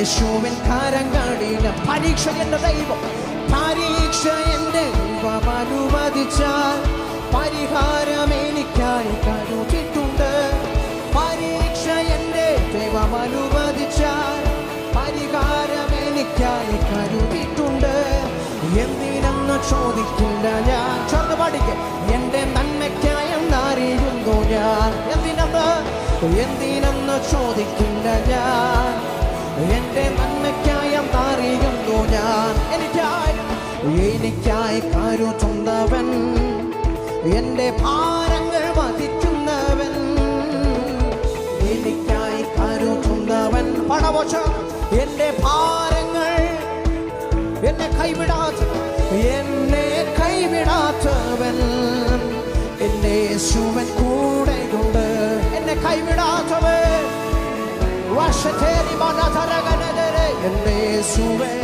യേശുവിൻ കരങ്ങളിലെ പരീക്ഷ എൻ്റെ ദൈവം അനുവദിച്ചാൽ പരിഹാരം എനിക്കായി കരുതിയിട്ടുണ്ട്. പരീക്ഷ എൻ്റെ ദൈവം അനുവദിച്ചാൽ പരിഹാരം എനിക്കായി കരുതിയിട്ടുണ്ട്. എന്തിനെന്ന് ചോദിക്കില്ല ഞാൻ, ചേർന്ന് പഠിക്ക്. എൻ്റെ നന്മയ്ക്കായെന്നറിയുന്നു ഞാൻ. എന്തിനെന്ന് ചോദിക്കില്ല ഞാൻ, എൻ്റെ നന്മയ്ക്കായെന്നറിയുന്നു ഞാൻ. എനിക്കായി കരുതുന്നവൻ, എൻ്റെ ഭാരങ്ങൾ വഹിക്കുന്നവൻ. എനിക്കായി കരുതുന്നവൻ, പണവോച്ച എൻ്റെ ഭാരങ്ങൾ എന്നെ കൈവിടാത്തവൻ എൻ്റെ യേശുവൻ കൂടെയുണ്ട്. എന്നെ കൈവിടാത്തവൻ എൻ്റെ യേശുവൻ